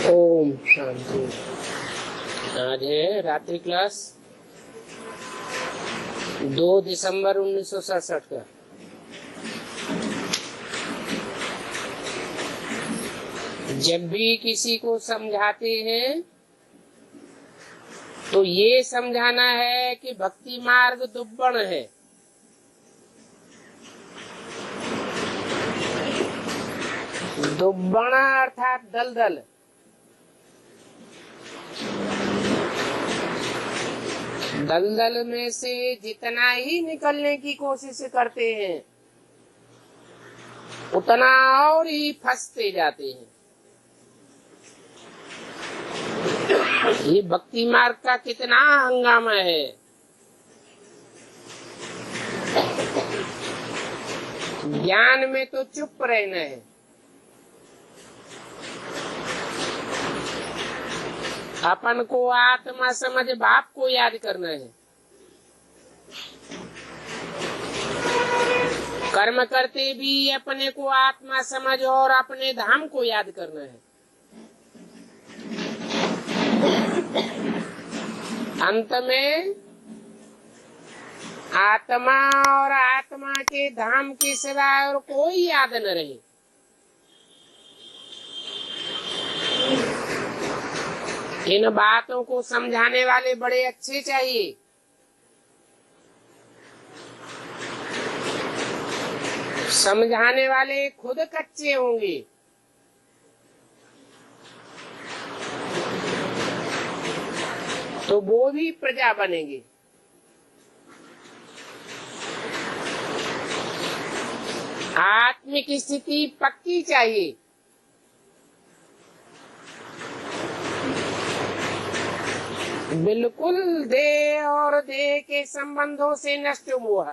ओम शांति। आज है रात्रि क्लास 2 दिसंबर 1967 का। जब भी किसी को समझाते हैं तो ये समझाना है कि भक्ति मार्ग दुब्बण है। दुब्बण अर्थात दलदल। दलदल में से जितना ही निकलने की कोशिश करते हैं उतना और ही फंसते जाते हैं। ये भक्ति मार्ग का कितना हंगामा है। ज्ञान में तो चुप रहना है, अपन को आत्मा समझ बाप को याद करना है। कर्म करते भी अपने को आत्मा समझ और अपने धाम को याद करना है। अंत में आत्मा और आत्मा के धाम के सिवाय और कोई याद न रहे। इन बातों को समझाने वाले बड़े अच्छे चाहिए। समझाने वाले खुद कच्चे होंगे। तो वो भी प्रजा बनेंगे। आत्मिक स्थिति पक्की चाहिए। बिल्कुल देह और देह के संबंधों से नष्ट मोह।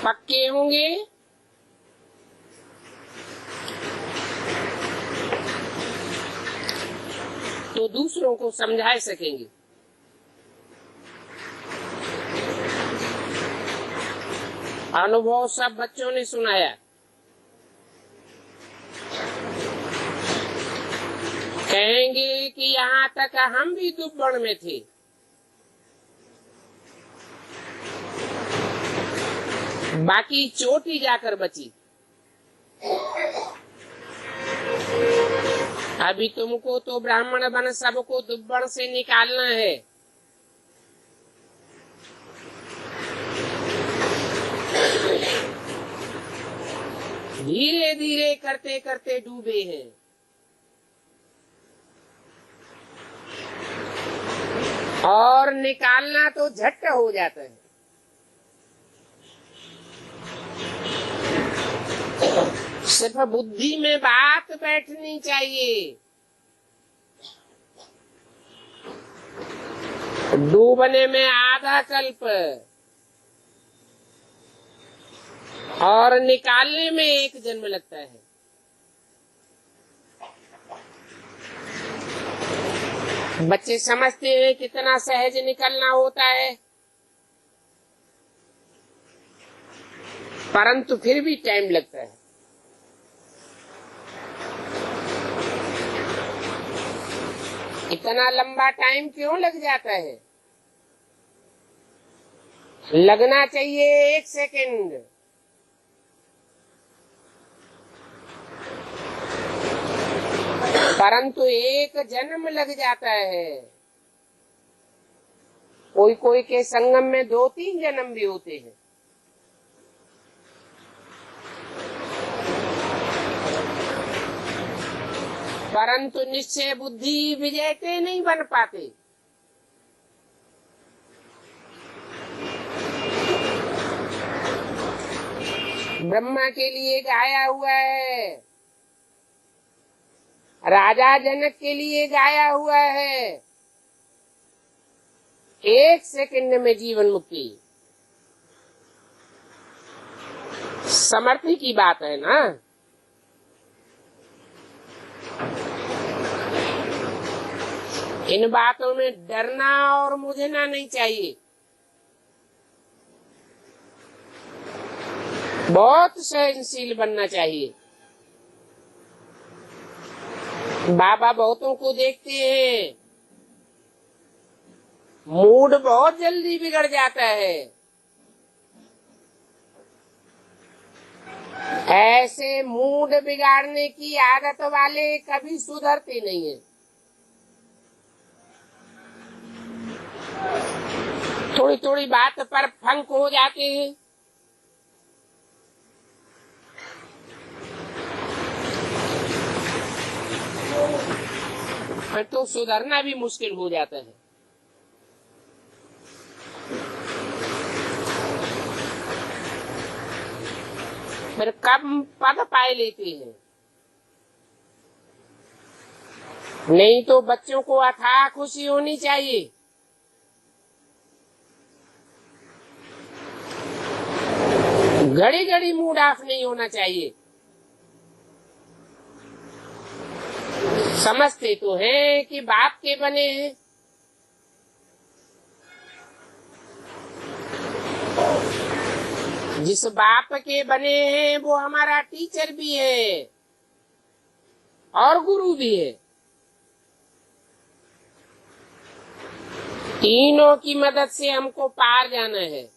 पक्के होंगे तो दूसरों को समझा सकेंगे। अनुभव सब बच्चों ने सुनाया। कहेंगे कि यहाँ तक हम भी दुब्बड़ में थे। बाकी चोटी जाकर बची। अभी तुमको तो ब्राह्मण बन सबको दुब्बड़ से निकालना है। धीरे धीरे करते करते डूबे हैं। और निकालना तो झट हो जाता है। सिर्फ बुद्धि में बात बैठनी चाहिए। डूबने में आधा कल्प और निकालने में 1 जन्म लगता है। बच्चे समझते हैं कितना सहज निकलना होता है, परंतु फिर भी टाइम लगता है। इतना लंबा टाइम क्यों लग जाता है? लगना चाहिए 1 सेकंड। परंतु 1 जन्म लग जाता है। कोई कोई के संगम में 2-3 जन्म भी होते हैं। परंतु निश्चय बुद्धि विजेते नहीं बन पाते। ब्रह्मा के लिए गाया हुआ है, राजा जनक के लिए गाया हुआ है, 1 सेकंड में जीवन मुक्ति। समर्थी की बात है ना। इन बातों में डरना और मुझना नहीं चाहिए। बहुत सहनशील बनना चाहिए। बाबा बहुतों को देखते हैं, मूड बहुत जल्दी बिगड़ जाता है। ऐसे मूड बिगाड़ने की आदत वाले कभी सुधरते नहीं है। थोड़ी थोड़ी बात पर फंक हो जाते हैं। फिर तो सुधरना भी मुश्किल हो जाता है। फिर कम पद पाए लेते हैं। नहीं तो बच्चों को अथाह खुशी होनी चाहिए। घड़ी घड़ी मूड ऑफ नहीं होना चाहिए। समझते तो हैं कि बाप के बने हैं, जिस बाप के बने हैं वो हमारा टीचर भी है और गुरु भी है। तीनों की मदद से हमको पार जाना है।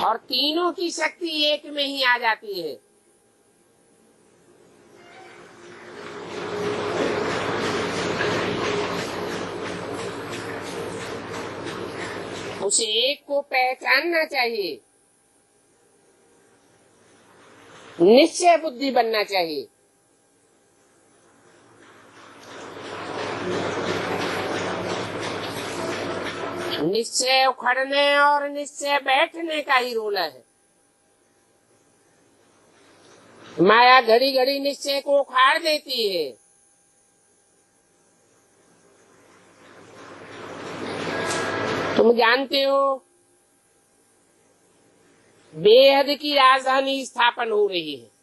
और तीनों की शक्ति एक में ही आ जाती है। उसे एक को पहचानना चाहिए, निश्चय बुद्धि बनना चाहिए। निश्चय उखड़ने और निश्चय बैठने का ही रोल है। माया घड़ी घड़ी निश्चय को उखाड़ देती है। तुम जानते हो बेहद की राजधानी स्थापन हो रही है।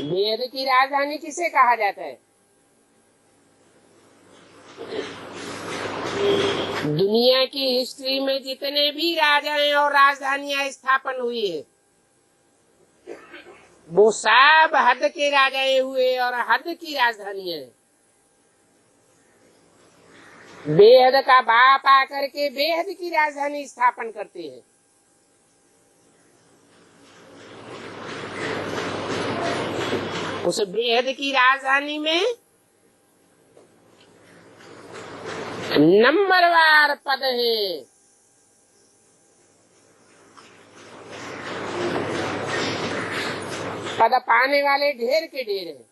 बेहद की राजधानी किसे कहा जाता है? दुनिया की हिस्ट्री में जितने भी राजाएं और राजधानियां स्थापन हुई है वो सब हद के राजाएं हुए और हद की राजधानियां हैं। बेहद का बाप आकर के बेहद की राजधानी स्थापन करते हैं। उस बेहद की राजधानी में नंबरवार पद है। पद पाने वाले ढेर के ढेर हैं।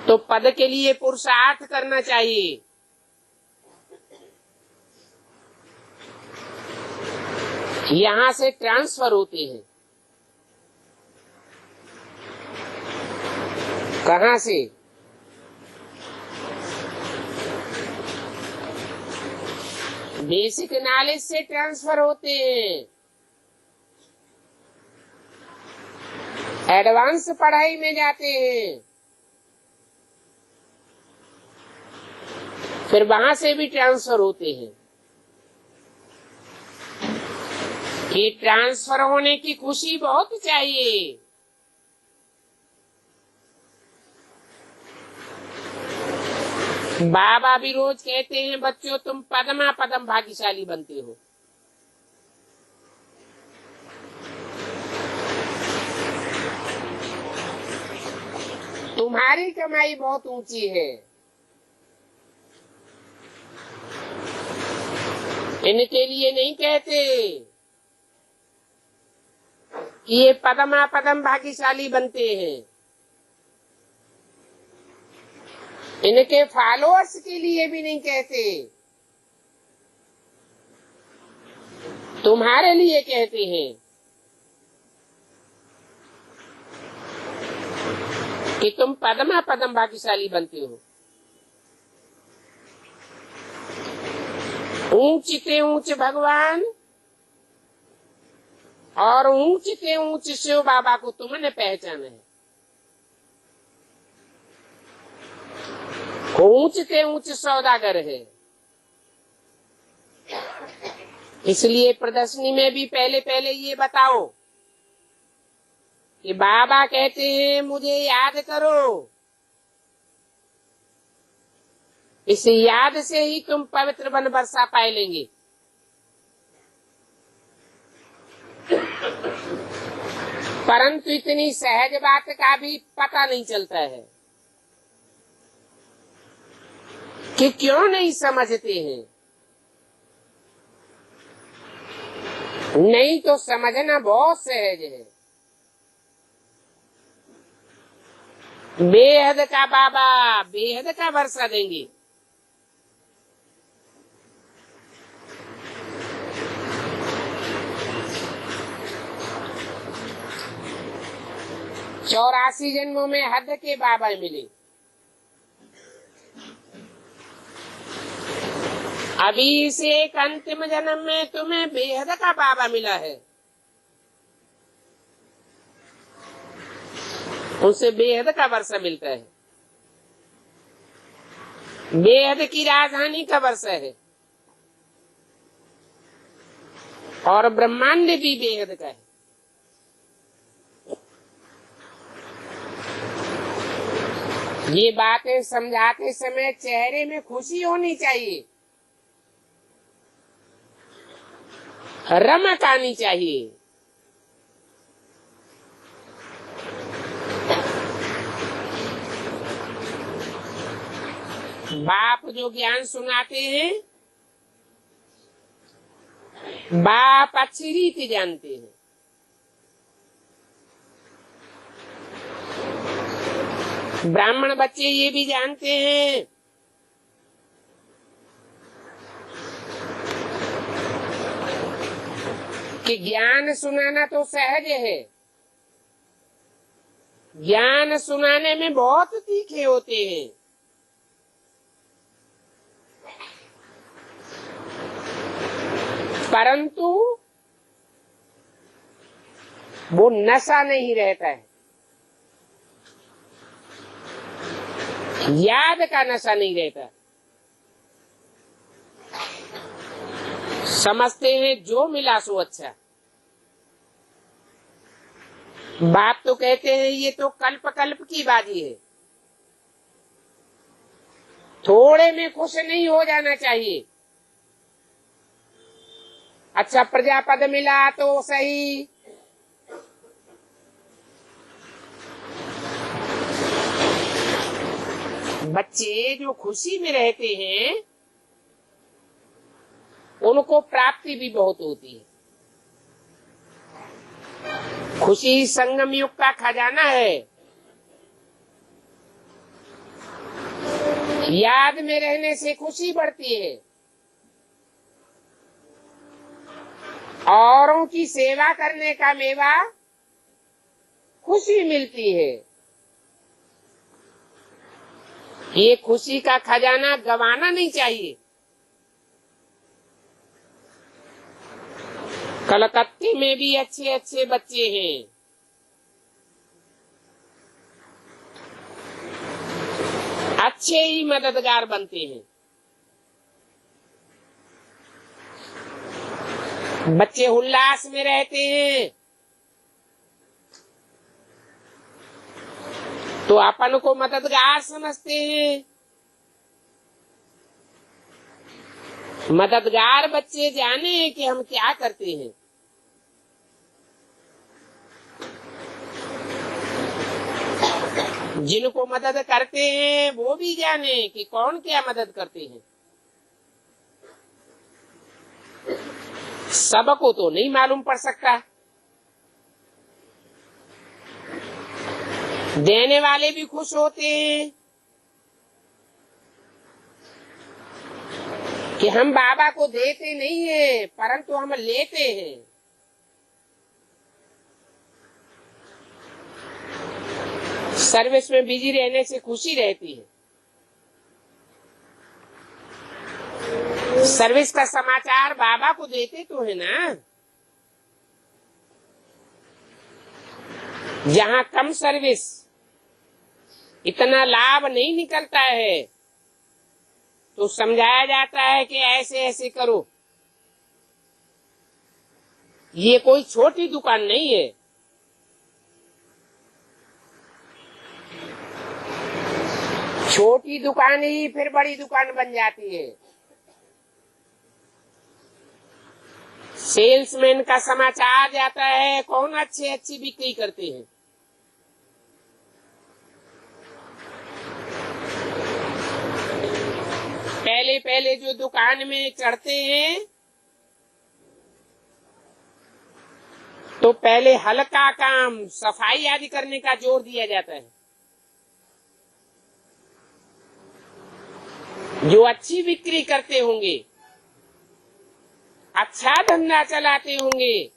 तो पद के लिए पुरुषार्थ करना चाहिए। यहाँ से ट्रांसफर होते हैं। कहाँ से? बेसिक नॉलेज से ट्रांसफर होते हैं। एडवांस पढ़ाई में जाते हैं, फिर वहां से भी ट्रांसफर होते हैं। ये ट्रांसफर होने की खुशी बहुत चाहिए। बाबा भी रोज कहते हैं, बच्चों तुम पदमा पदम भाग्यशाली बनते हो। तुम्हारी कमाई बहुत ऊंची है। इनके लिए नहीं कहते कि ये पदमा पदम भाग्यशाली बनते हैं। इनके फॉलोअर्स के लिए भी नहीं कहते, तुम्हारे लिए कहते हैं कि तुम पदमा पदम भाग्यशाली बनते हो। ऊंच से ऊंच भगवान और ऊंच से ऊंच शिव बाबा को तुमने पहचाना है। ऊंच से ऊंच सौदागर है। इसलिए प्रदर्शनी में भी पहले पहले ये बताओ कि बाबा कहते हैं मुझे याद करो। इस याद से ही तुम पवित्र वन वर्षा पाए लेंगे। परंतु इतनी सहज बात का भी पता नहीं चलता है कि क्यों नहीं समझते हैं। नहीं तो समझना बहुत सहज है। बेहद का बाबा बेहद का वर्षा देंगे। चौरासी जन्मों में हद के बाबा मिले। अभी से एक अंतिम जन्म में तुम्हें बेहद का बाबा मिला है। उनसे बेहद का वर्षा मिलता है। बेहद की राजधानी का वर्षा है और ब्रह्मांड भी बेहद का है। ये बातें समझाते समय चेहरे में खुशी होनी चाहिए, रमक आनी चाहिए। बाप जो ज्ञान सुनाते हैं, बाप अच्छी रीति जानते हैं। ब्राह्मण बच्चे ये भी जानते हैं कि ज्ञान सुनाना तो सहज है, ज्ञान सुनाने में बहुत तीखे होते हैं। परंतु वो नशा नहीं रहता है, याद का नशा नहीं रहता। समझते हैं जो मिला सो अच्छा। बाप तो कहते हैं ये तो कल्प कल्प की बाजी है। थोड़े में खुश नहीं हो जाना चाहिए। अच्छा प्रजापद मिला तो सही, बच्चे जो खुशी में रहते हैं उनको प्राप्ति भी बहुत होती है। खुशी संगम युग का खजाना है। याद में रहने से खुशी बढ़ती है, औरों की सेवा करने का मेवा खुशी मिलती है। ये खुशी का खजाना गंवाना नहीं चाहिए। कलकत्ते में भी अच्छे अच्छे बच्चे हैं, अच्छे ही मददगार बनते हैं। बच्चे उल्लास में रहते हैं तो अपन को मददगार समझते हैं। मददगार बच्चे जाने कि हम क्या करते हैं। जिनको मदद करते हैं वो भी जाने कि कौन क्या मदद करते हैं। सबको तो नहीं मालूम पड़ सकता। देने वाले भी खुश होते हैं कि हम बाबा को देते नहीं है परंतु हम लेते हैं। सर्विस में बिजी रहने से खुशी रहती है। सर्विस का समाचार बाबा को देते तो है ना। जहाँ कम सर्विस इतना लाभ नहीं निकलता है तो समझाया जाता है कि ऐसे ऐसे करो। ये कोई छोटी दुकान नहीं है। छोटी दुकान ही फिर बड़ी दुकान बन जाती है। सेल्समैन का समाचार जाता है कौन अच्छी बिक्री करते हैं। पहले पहले जो दुकान में चढ़ते हैं तो पहले हल्का काम सफाई आदि करने का जोर दिया जाता है। जो अच्छी बिक्री करते होंगे, अच्छा धंधा चलाते होंगे,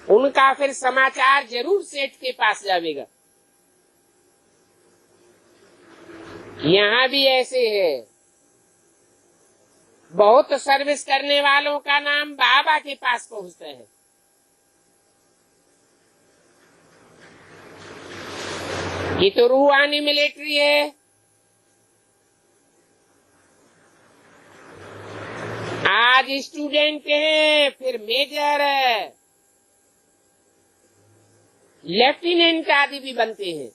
उनका फिर समाचार जरूर सेठ के पास जाएगा। यहाँ भी ऐसे है। बहुत सर्विस करने वालों का नाम बाबा के पास पहुँचता है। ये तो रूहानी मिलिट्री है। आज स्टूडेंट हैं, फिर मेजर, लेफ्टिनेंट आदि भी बनते हैं।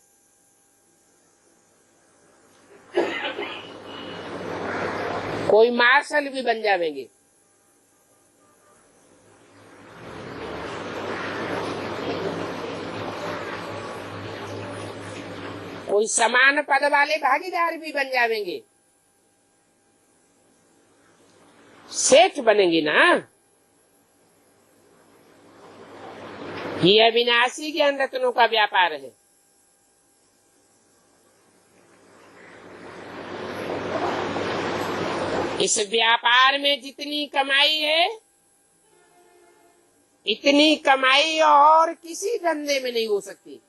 कोई मार्शल भी बन जाएंगे। कोई समान पद वाले भागीदार भी बन जाएंगे। सेठ बनेंगे ना। ये अविनाशी ज्ञान रत्नों का व्यापार है। इस व्यापार में जितनी कमाई है इतनी कमाई और किसी धंधे में नहीं हो सकती।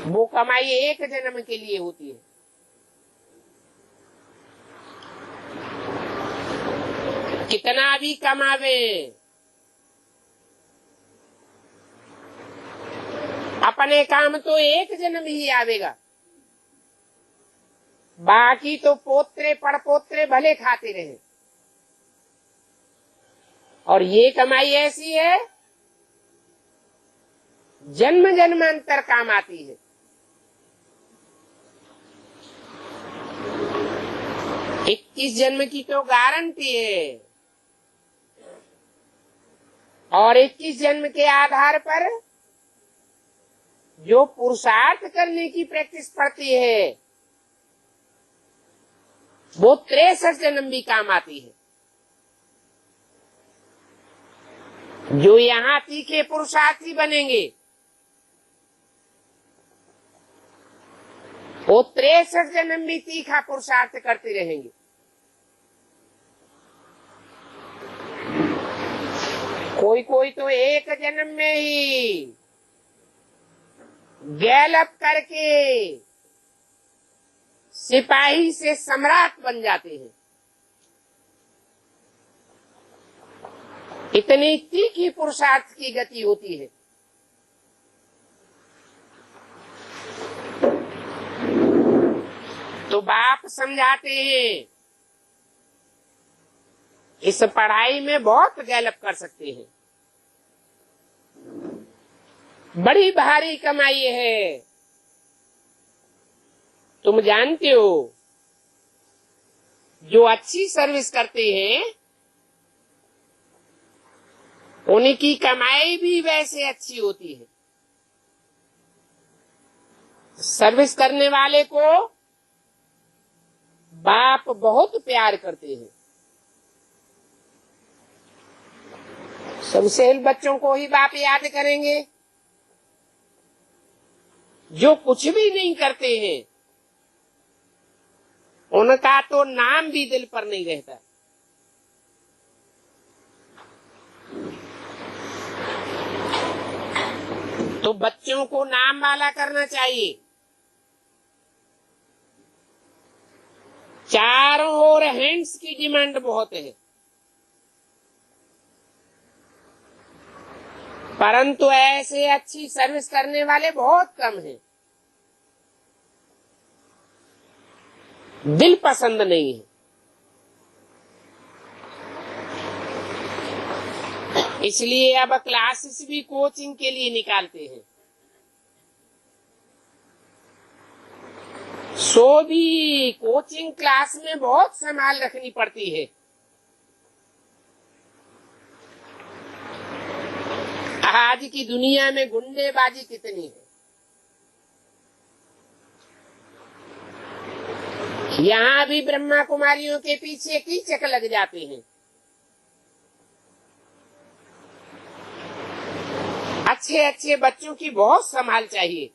वो कमाई एक जन्म के लिए होती है। कितना भी कमावे, अपने काम तो एक जन्म ही आवेगा। बाकी तो पोत्रे पड़पोत्रे भले खाते रहे। और ये कमाई ऐसी है जन्म जन्मांतर काम आती है। इक्कीस जन्म की तो गारंटी है और 21 जन्म के आधार पर जो पुरुषार्थ करने की प्रैक्टिस पड़ती है वो 63 जन्म भी काम आती है। जो यहाँ तीखे पुरुषार्थी बनेंगे वो 63 जन्म भी तीखा पुरुषार्थ करते रहेंगे। कोई कोई तो एक जन्म में ही गैलअप करके सिपाही से सम्राट बन जाते हैं। इतनी तीखी पुरुषार्थ की गति होती है। तो बाप समझाते हैं इस पढ़ाई में बहुत गैलप कर सकते हैं, बड़ी भारी कमाई है। तुम जानते हो जो अच्छी सर्विस करते हैं उनकी कमाई भी वैसे अच्छी होती है। सर्विस करने वाले को बाप बहुत प्यार करते हैं। सबसे बच्चों को ही बाप याद करेंगे, जो कुछ भी नहीं करते हैं उनका तो नाम भी दिल पर नहीं रहता। तो बच्चों को नाम वाला करना चाहिए। चारों ओर हैंड्स की डिमांड बहुत है, परंतु ऐसे अच्छी सर्विस करने वाले बहुत कम हैं। दिल पसंद नहीं है, इसलिए अब क्लासेस भी कोचिंग के लिए निकालते हैं। सो भी कोचिंग क्लास में बहुत संभाल रखनी पड़ती है। आज की दुनिया में गुंडेबाजी कितनी है। यहाँ भी ब्रह्मा कुमारियों के पीछे कीचक लग जाते हैं। अच्छे अच्छे बच्चों की बहुत संभाल चाहिए।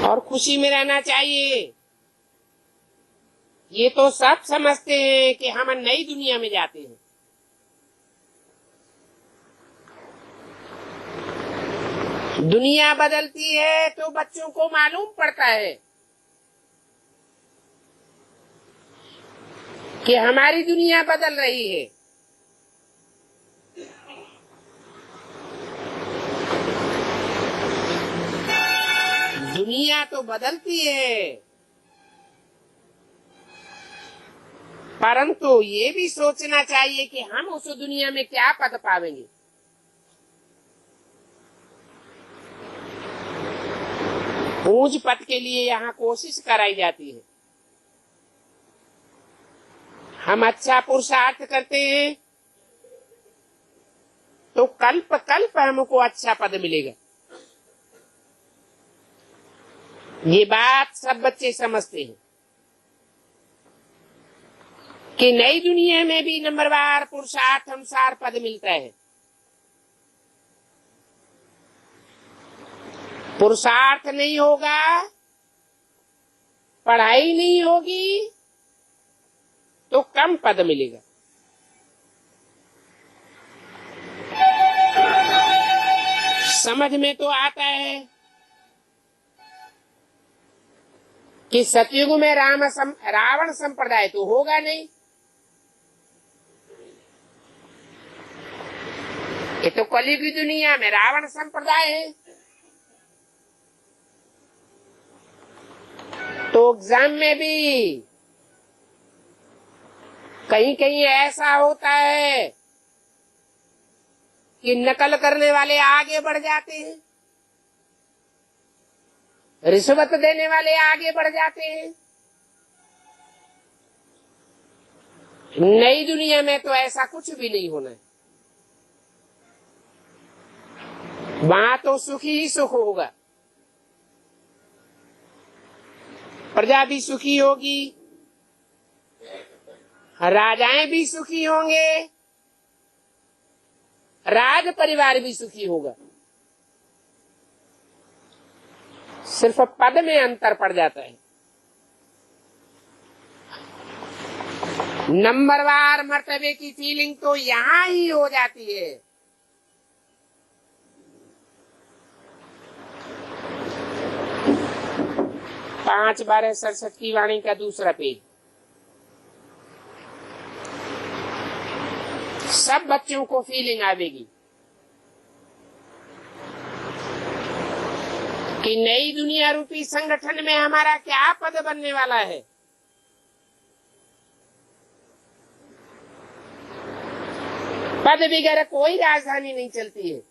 और खुशी में रहना चाहिए। ये तो सब समझते हैं कि हम नई दुनिया में जाते हैं। दुनिया बदलती है तो बच्चों को मालूम पड़ता है कि हमारी दुनिया बदल रही है। दुनिया तो बदलती है, परंतु ये भी सोचना चाहिए कि हम उस दुनिया में क्या पद पावेंगे। पूंज पद के लिए यहाँ कोशिश कराई जाती है। हम अच्छा पुरुषार्थ करते हैं तो कल्प कल्प हमको अच्छा पद मिलेगा। ये बात सब बच्चे समझते हैं कि नई दुनिया में भी नंबरवार पुरुषार्थ अनुसार पद मिलता है। पुरुषार्थ नहीं होगा, पढ़ाई नहीं होगी तो कम पद मिलेगा। समझ में तो आता है कि सतयुग में रावण संप्रदाय तो होगा नहीं। ये तो कलयुग की दुनिया में रावण संप्रदाय है। तो एग्जाम में भी कहीं कहीं ऐसा होता है कि नकल करने वाले आगे बढ़ जाते हैं, रिश्वत देने वाले आगे बढ़ जाते हैं। नई दुनिया में तो ऐसा कुछ भी नहीं होना है। वहां तो सुखी ही सुख होगा, प्रजा भी सुखी होगी, राजाएं भी सुखी होंगे, राज परिवार भी सुखी होगा। सिर्फ पद में अंतर पड़ जाता है। नंबरवार मर्तबे की फीलिंग तो यहां ही हो जाती है। पांच 12 67 की वाणी का दूसरा पेज। सब बच्चों को फीलिंग आवेगी कि नई दुनिया रूपी संगठन में हमारा क्या पद बनने वाला है। पद बगैर कोई राजधानी नहीं चलती है।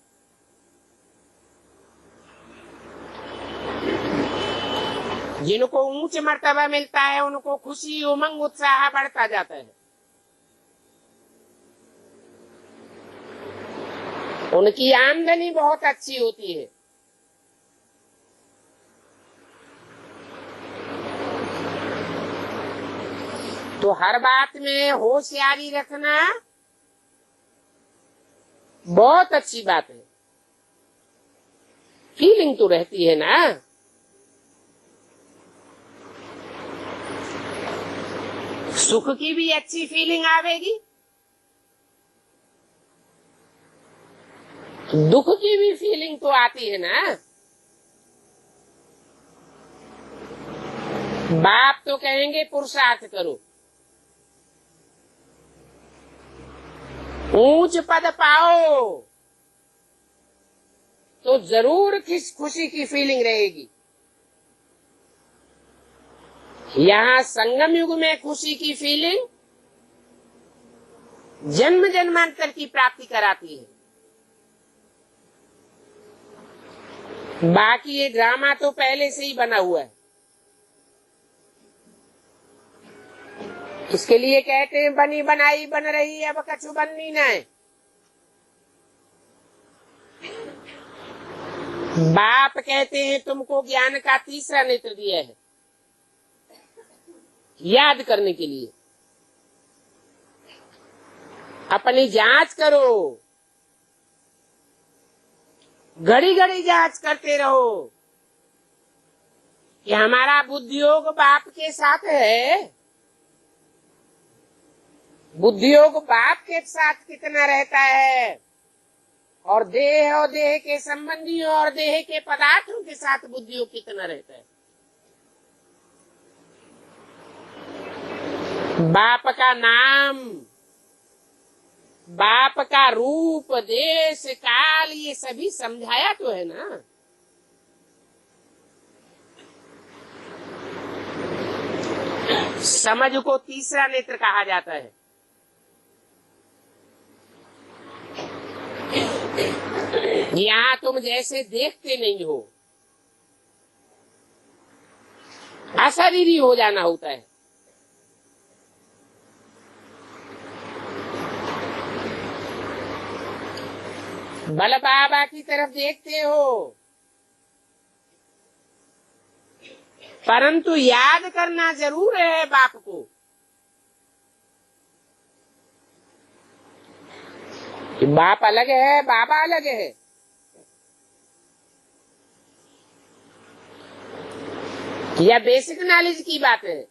जिनको ऊंच मर्तबा मिलता है उनको खुशी उमंग उत्साह बढ़ता जाता है। उनकी आमदनी बहुत अच्छी होती है। तो हर बात में होशियारी रखना बहुत अच्छी बात है। फीलिंग तो रहती है ना। सुख की भी अच्छी फीलिंग आवेगी, दुख की भी फीलिंग तो आती है ना। बाप तो कहेंगे पुरुषार्थ करो, ऊंच पद पाओ, तो जरूर किस खुशी की फीलिंग रहेगी। यहाँ संगम युग में खुशी की फीलिंग जन्म जन्मांतर की प्राप्ति कराती है। बाकी ये ड्रामा तो पहले से ही बना हुआ है। इसके लिए कहते हैं बनी बनाई बन रही, अब कछु बननी नहीं। बाप कहते हैं तुमको ज्ञान का तीसरा नेत्र दिया है याद करने के लिए। अपनी जांच करो, घड़ी घड़ी जांच करते रहो कि हमारा बुद्धियोग बाप के साथ है। बुद्धियोग बाप के साथ कितना रहता है, और देह के संबंधियों और देह के पदार्थों के साथ बुद्धियोग कितना रहता है। बाप का नाम, बाप का रूप, देश काल, ये सभी समझाया तो है ना। समझ को तीसरा नेत्र कहा जाता है। यहाँ तुम जैसे देखते नहीं हो, अशरीरी हो जाना होता है। बल बाबा की तरफ देखते हो, परंतु याद करना जरूर है बाप को कि बाप अलग है, बाबा अलग है। यह बेसिक नॉलेज की बात है।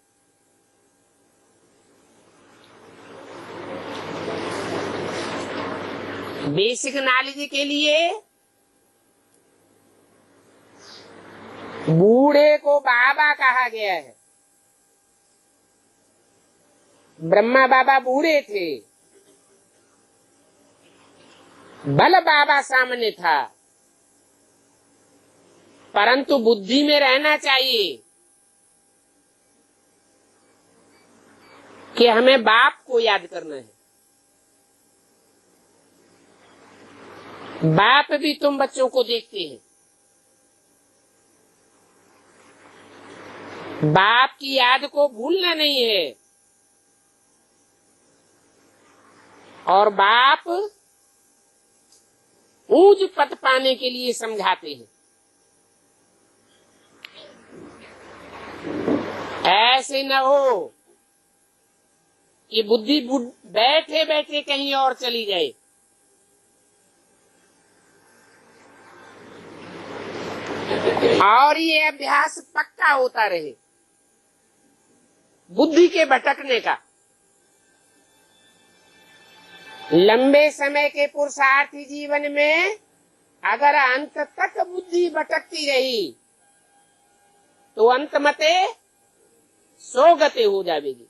बेसिक नॉलेज के लिए बूढ़े को बाबा कहा गया है। ब्रह्मा बाबा बूढ़े थे, बल बाबा सामने था, परंतु बुद्धि में रहना चाहिए कि हमें बाप को याद करना है। बाप भी तुम बच्चों को देखते हैं। बाप की याद को भूलना नहीं है। और बाप ऊंच पद पाने के लिए समझाते हैं। ऐसे न हो कि बुद्धि बैठे बैठे कहीं और चली जाए। और ये अभ्यास पक्का होता रहे बुद्धि के भटकने का। लंबे समय के पुरुषार्थी जीवन में अगर अंत तक बुद्धि भटकती रही तो अंत मते सोगते हो जाएगी।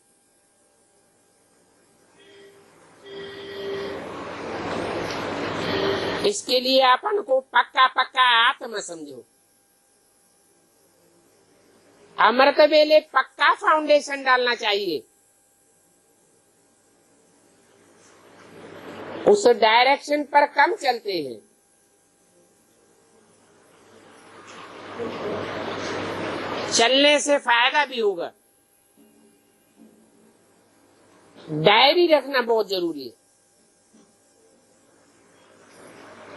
इसके लिए अपन को पक्का पक्का आत्मा समझो। अमृत वेले पक्का फाउंडेशन डालना चाहिए। उस डायरेक्शन पर कम चलते हैं। चलने से फायदा भी होगा। डायरी रखना बहुत जरूरी है।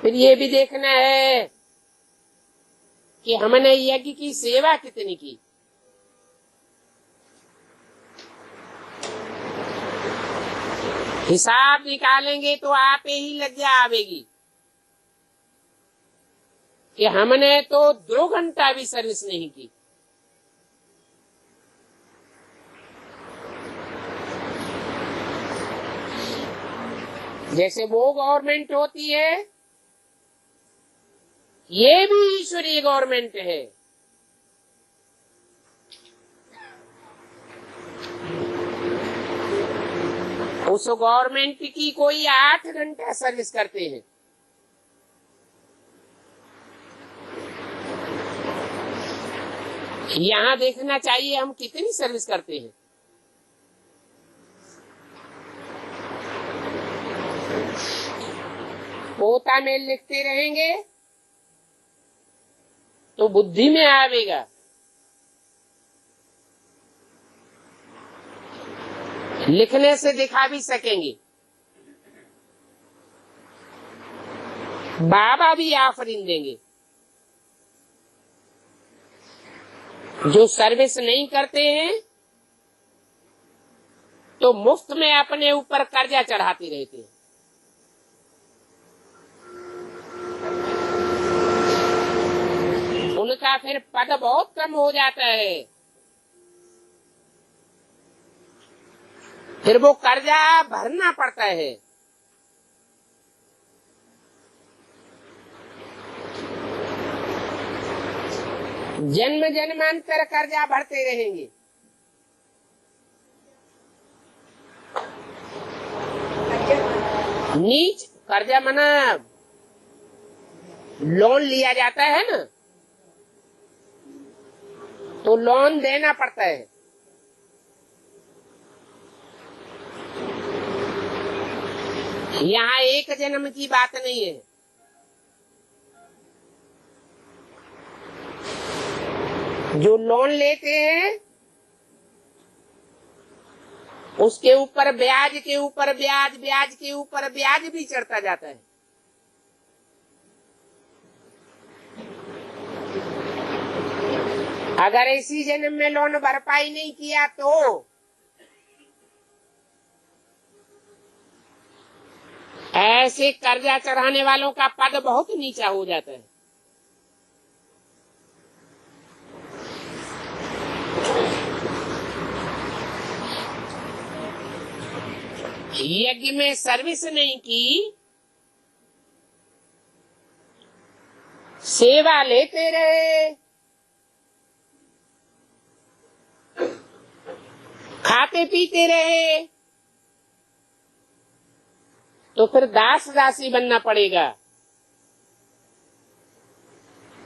फिर ये भी देखना है कि हमने यज्ञ की सेवा कितनी की। हिसाब निकालेंगे तो आप ही लज्जा आवेगी कि हमने तो 2 घंटा भी सर्विस नहीं की। जैसे वो गवर्नमेंट होती है, ये भी ईश्वरीय गवर्नमेंट है। उस गवर्नमेंट की कोई 8 घंटा सर्विस करते हैं। यहां देखना चाहिए हम कितनी सर्विस करते हैं। पोता में लिखते रहेंगे तो बुद्धि में आवेगा। लिखने से दिखा भी सकेंगे। बाबा भी आफरीन देंगे। जो सर्विस नहीं करते हैं तो मुफ्त में अपने ऊपर कर्जा चढ़ाते रहते हैं। उनका फिर पद बहुत कम हो जाता है। फिर वो कर्जा भरना पड़ता है। जन्म जन्मांतर कर्जा भरते रहेंगे। नीच कर्जा मना लोन लिया जाता है ना, तो लोन देना पड़ता है। यहाँ एक जन्म की बात नहीं है। जो लोन लेते हैं उसके ऊपर ब्याज के ऊपर ब्याज, ब्याज के ऊपर ब्याज भी चढ़ता जाता है। अगर इसी जन्म में लोन भरपाई नहीं किया तो ऐसे कर्जा चढ़ाने वालों का पद बहुत नीचा हो जाता है। यज्ञ में सर्विस नहीं की, सेवा लेते रहे, खाते पीते रहे, तो फिर दास दासी बनना पड़ेगा।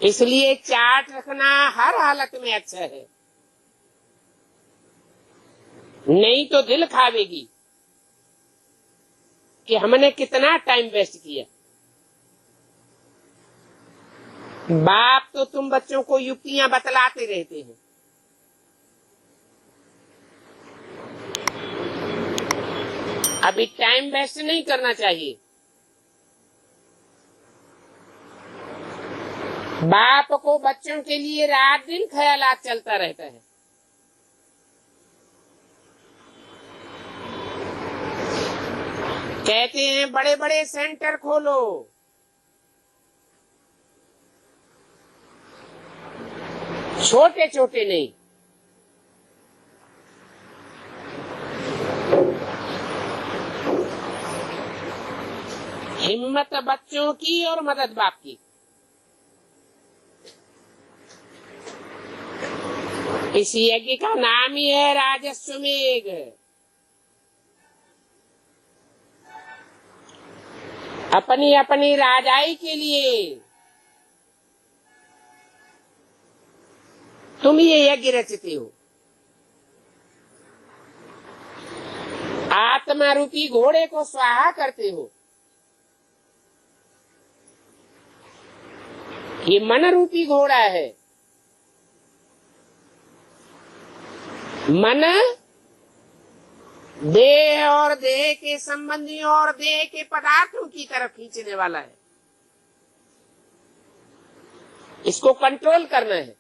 इसलिए चार्ट रखना हर हालत में अच्छा है, नहीं तो दिल खावेगी कि हमने कितना टाइम वेस्ट किया। बाप तो तुम बच्चों को युक्तियां बतलाते रहते हैं। अभी टाइम वेस्ट नहीं करना चाहिए। बाप को बच्चों के लिए रात दिन ख्यालात चलता रहता है। कहते हैं बड़े बड़े सेंटर खोलो, छोटे छोटे नहीं। हिम्मत बच्चों की और मदद बाप की। इस यज्ञ का नाम ही है राजस्वमेघ। अपनी अपनी राजाई के लिए तुम ये यज्ञ रचते हो। आत्मा रूपी घोड़े को स्वाहा करते हो। ये मन रूपी घोड़ा है। मन देह और देह के संबंधियों और देह के पदार्थों की तरफ खींचने वाला है। इसको कंट्रोल करना है।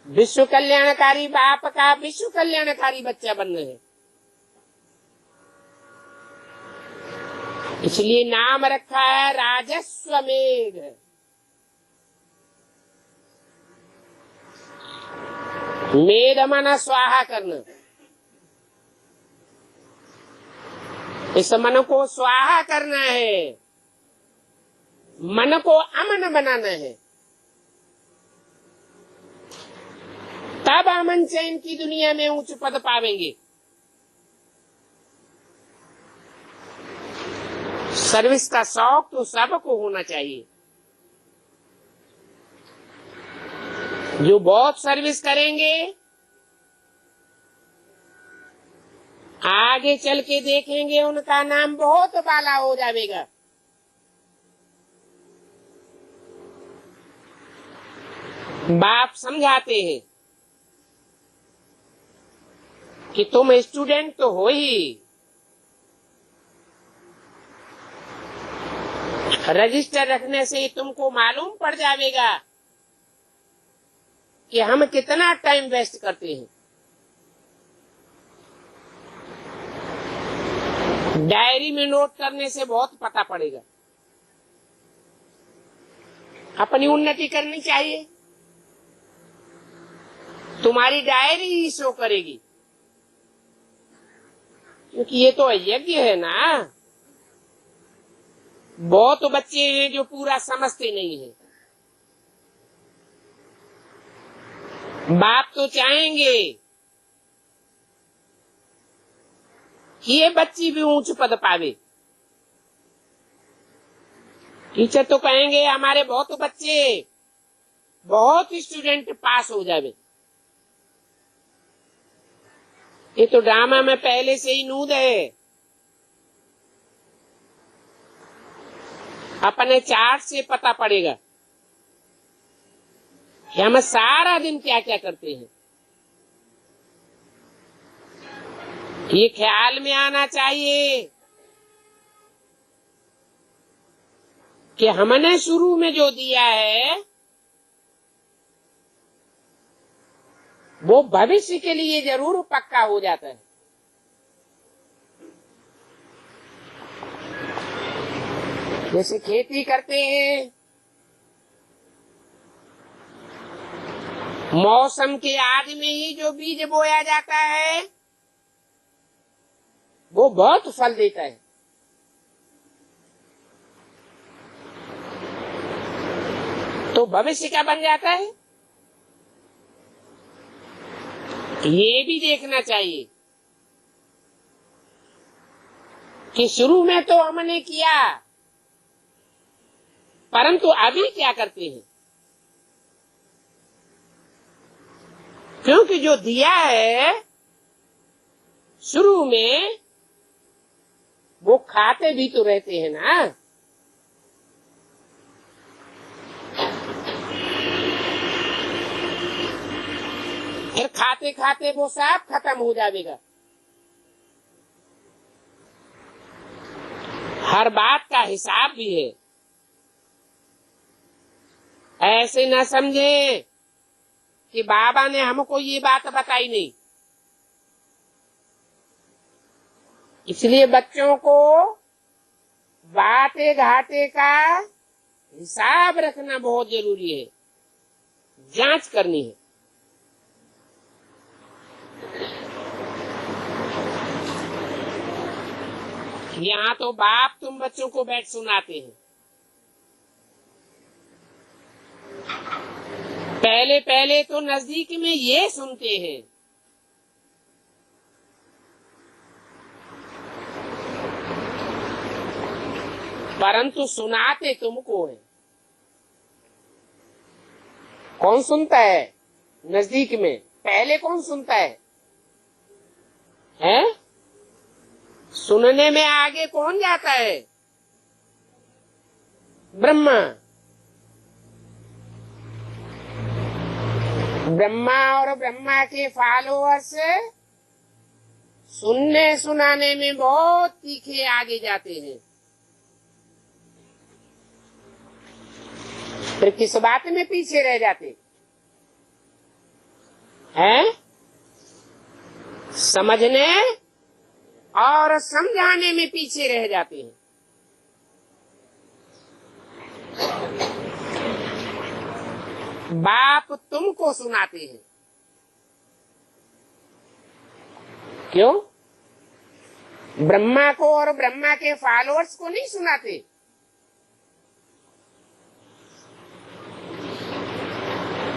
विश्व कल्याणकारी बाप का विश्व कल्याणकारी बच्चा बनना है। इसलिए नाम रखा है राजस्वमेध। मेध माना स्वाहा करना। इस मन को स्वाहा करना है। मन को अमन बनाना है। तब अमन चैन की दुनिया में उच्च पद पावेंगे। सर्विस का शौक तो सबको होना चाहिए। जो बहुत सर्विस करेंगे आगे चल के देखेंगे उनका नाम बहुत बाला हो जाएगा। बाप समझाते हैं कि तुम स्टूडेंट तो हो ही, रजिस्टर रखने से तुमको मालूम पड़ जाएगा कि हम कितना टाइम वेस्ट करते हैं। डायरी में नोट करने से बहुत पता पड़ेगा। अपनी उन्नति करनी चाहिए। तुम्हारी डायरी ही शो करेगी, क्योंकि ये तो यज्ञ है ना। बहुत बच्चे हैं जो पूरा समझते नहीं है। बाप तो चाहेंगे कि ये बच्ची भी ऊंच पद पावे। टीचर तो कहेंगे हमारे बहुत बच्चे, बहुत स्टूडेंट पास हो जावे। ये तो ड्रामा में पहले से ही नूद है। अपने चार्ट से पता पड़ेगा कि हम सारा दिन क्या क्या करते हैं। ये ख्याल में आना चाहिए कि हमने शुरू में जो दिया है वो भविष्य के लिए जरूर पक्का हो जाता है। जैसे खेती करते हैं, मौसम के आदि में ही जो बीज बोया जाता है वो बहुत फल देता है। तो भविष्य क्या बन जाता है ये भी देखना चाहिए कि शुरू में तो हमने किया, परंतु अभी क्या करते हैं। क्योंकि जो दिया है शुरू में वो खाते भी तो रहते हैं ना। फिर खाते खाते वो सब खत्म हो जाएगा। हर बात का हिसाब भी है। ऐसे न समझे कि बाबा ने हमको ये बात बताई नहीं। इसलिए बच्चों को बाटे घाटे का हिसाब रखना बहुत जरूरी है, जांच करनी है। यहाँ तो बाप तुम बच्चों को बैठ सुनाते हैं। पहले पहले तो नजदीक में ये सुनते हैं, परंतु सुनाते तुमको है। कौन सुनता है नजदीक में? पहले कौन सुनता है? हैं? सुनने में आगे कौन जाता है? ब्रह्मा। ब्रह्मा और ब्रह्मा के फॉलोअर्स सुनने सुनाने में बहुत तीखे आगे जाते हैं। फिर किस बात में पीछे रह जाते हैं? समझने और समझाने में पीछे रह जाते हैं। बाप तुमको सुनाते हैं। क्यों? ब्रह्मा को और ब्रह्मा के फॉलोअर्स को नहीं सुनाते।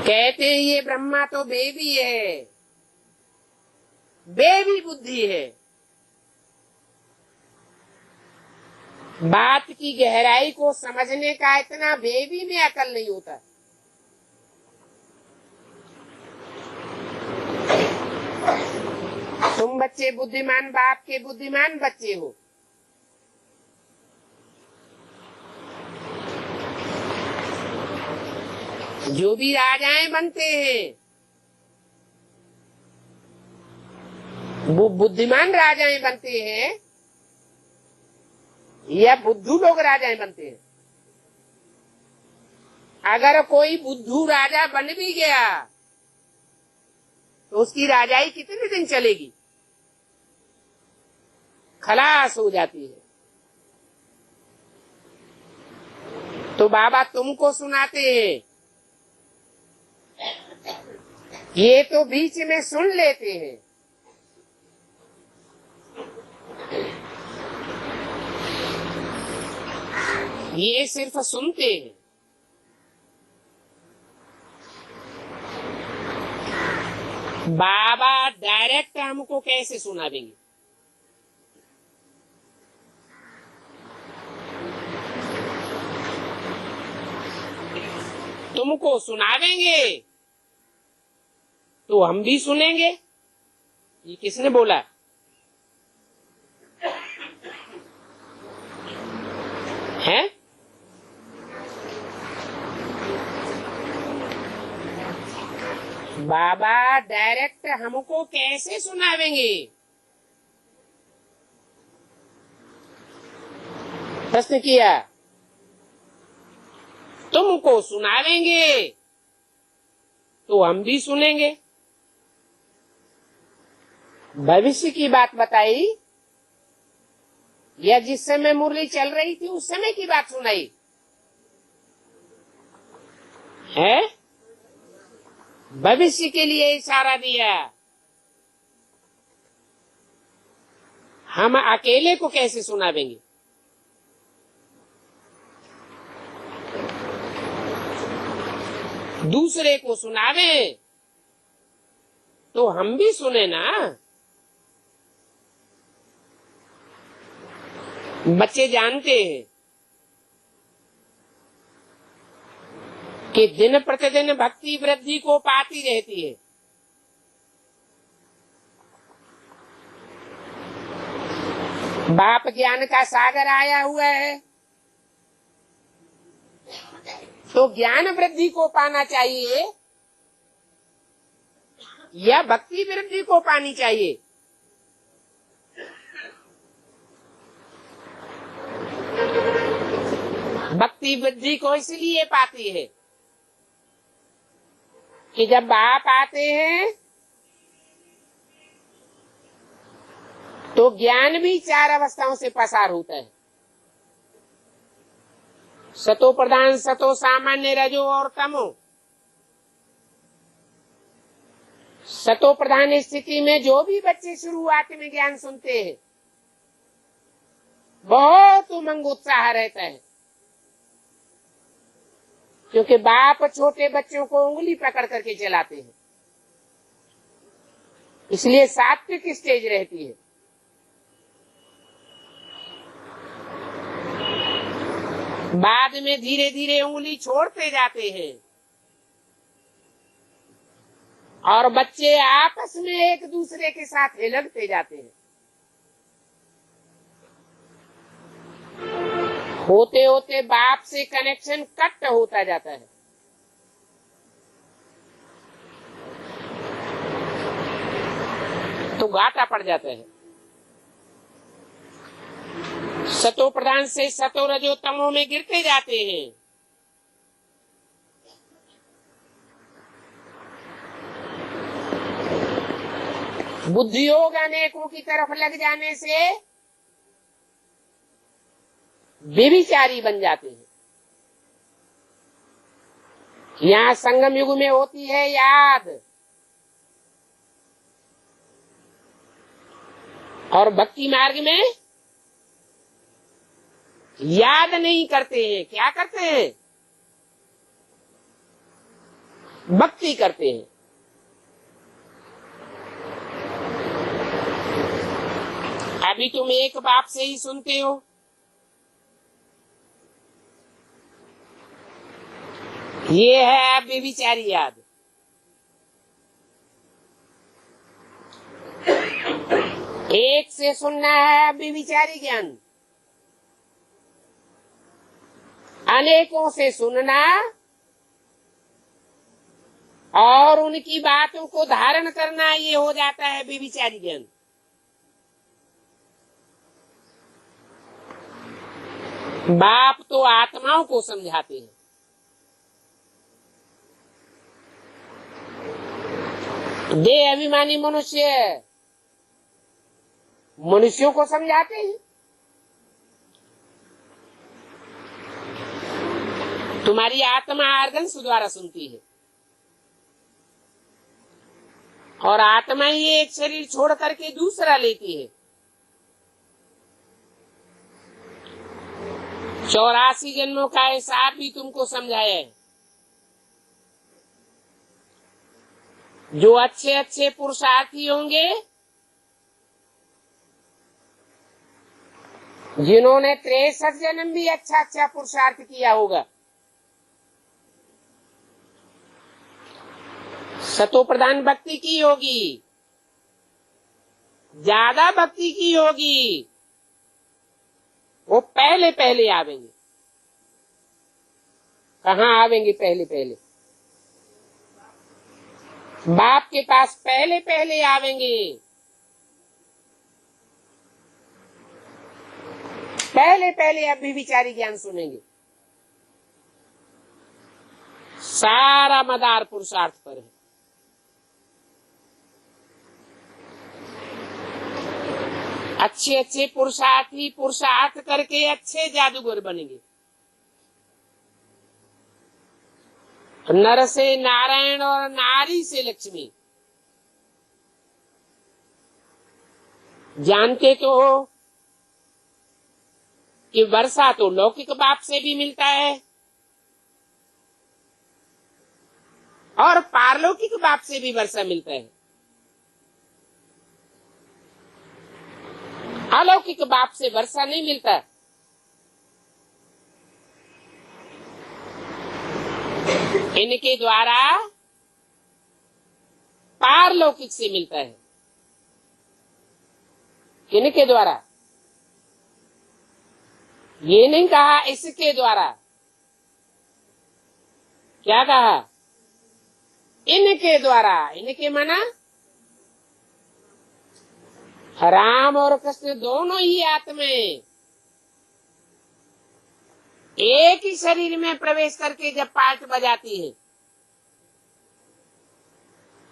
कहते ये ब्रह्मा तो बेबी है, बेबी बुद्धि है। बात की गहराई को समझने का इतना बेबी में अकल नहीं होता। तुम बच्चे बुद्धिमान बाप के बुद्धिमान बच्चे हो। जो भी राजाएं बनते हैं वो बुद्धिमान राजाएं बनते हैं या बुद्धू लोग राजाएं बनते हैं? अगर कोई बुद्धू राजा बन भी गया तो उसकी राजाई कितने दिन चलेगी? खलास हो जाती है। तो बाबा तुमको सुनाते हैं, ये तो बीच में सुन लेते हैं। ये सिर्फ सुनते हैं। बाबा डायरेक्ट हमको कैसे सुना देंगे? तुमको सुना देंगे तो हम भी सुनेंगे। ये किसने बोला? है? बाबा डायरेक्ट हमको कैसे सुनावेंगे? प्रश्न किया। तुमको सुनावेंगे तो हम भी सुनेंगे। भविष्य की बात बताई या जिस समय मुरली चल रही थी उस समय की बात सुनाई है? भविष्य के लिए इशारा दिया। हम अकेले को कैसे सुनावेंगे? दूसरे को सुनावे तो हम भी सुने ना। बच्चे जानते हैं कि दिन प्रतिदिन भक्ति वृद्धि को पाती रहती है। बाप ज्ञान का सागर आया हुआ है तो ज्ञान वृद्धि को पाना चाहिए या भक्ति वृद्धि को पानी चाहिए? भक्ति वृद्धि को इसलिए पाती है कि जब बाप आते हैं तो ज्ञान भी चार अवस्थाओं से पसार होता है। सतो प्रधान, सतो सामान्य, रजो और तमो। सतो प्रधान स्थिति में जो भी बच्चे शुरुआत में ज्ञान सुनते हैं बहुत उमंग उत्साह रहता है, क्योंकि बाप छोटे बच्चों को उंगली पकड़ करके चलाते हैं, इसलिए सात्विक स्टेज रहती है। बाद में धीरे धीरे उंगली छोड़ते जाते हैं और बच्चे आपस में एक दूसरे के साथ हिलकते जाते हैं। होते होते बाप से कनेक्शन कट होता जाता है। तो घाटा पड़ जाता है। सतो प्रधान से सतो रजो तमो में गिरते जाते हैं। बुद्धियोग अनेकों की तरफ लग जाने से व्यभिचारी बन जाते हैं। यहाँ संगम युग में होती है याद, और भक्ति मार्ग में याद नहीं करते हैं। क्या करते हैं? भक्ति करते हैं। अभी तुम एक बाप से ही सुनते हो, ये है व्यभिचारी याद। एक से सुनना है व्यभिचारी ज्ञान, अनेकों से सुनना और उनकी बातों को धारण करना, ये हो जाता है व्यभिचारी ज्ञान। बाप तो आत्माओं को समझाते हैं, देह अभिमानी मनुष्य मनुष्यों को समझाते हैं। तुम्हारी आत्मा आर्गन्स द्वारा सुनती है, और आत्मा ही एक शरीर छोड़ करके दूसरा लेती है। 84 जन्मों का हिसाब भी तुमको समझाया है। जो अच्छे अच्छे पुरुषार्थी होंगे, जिन्होंने 63 जन्म भी अच्छा अच्छा पुरुषार्थ किया होगा, सतो प्रधान भक्ति की होगी, ज्यादा भक्ति की होगी, वो पहले पहले आवेंगे। कहाँ आवेंगे? पहले पहले बाप के पास पहले पहले आवेंगे। पहले पहले अभी विचारी ज्ञान सुनेंगे। सारा मदार पुरुषार्थ पर है। अच्छे अच्छे पुरुषार्थी पुरुषार्थ करके अच्छे जादूगर बनेंगे। नर से नारायण और नारी से लक्ष्मी। जानते तो हो कि वर्षा तो लौकिक बाप से भी मिलता है और पारलौकिक बाप से भी वर्षा मिलता है। अलौकिक बाप से वर्षा नहीं मिलता। इनके द्वारा पारलौकिक से मिलता है। इनके द्वारा, ये नहीं कहा इसके द्वारा। क्या कहा? इनके द्वारा। इनके माना राम और कृष्ण दोनों ही आत्माएं एक ही शरीर में प्रवेश करके जब पाठ बजाती है,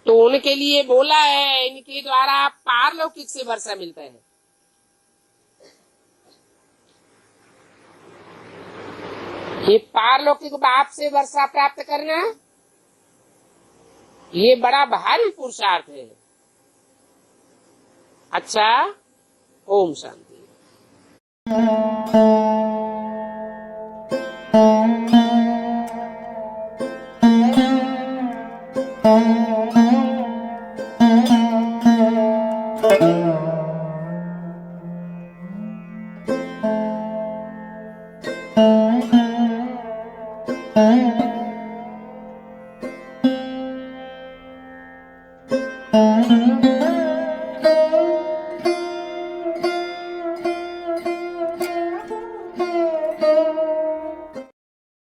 तो उनके लिए बोला है इनके द्वारा पारलौकिक से वर्षा मिलता है। ये पारलौकिक बाप से वर्षा प्राप्त करना, ये बड़ा भारी पुरुषार्थ है। अच्छा, ओम शांति। है।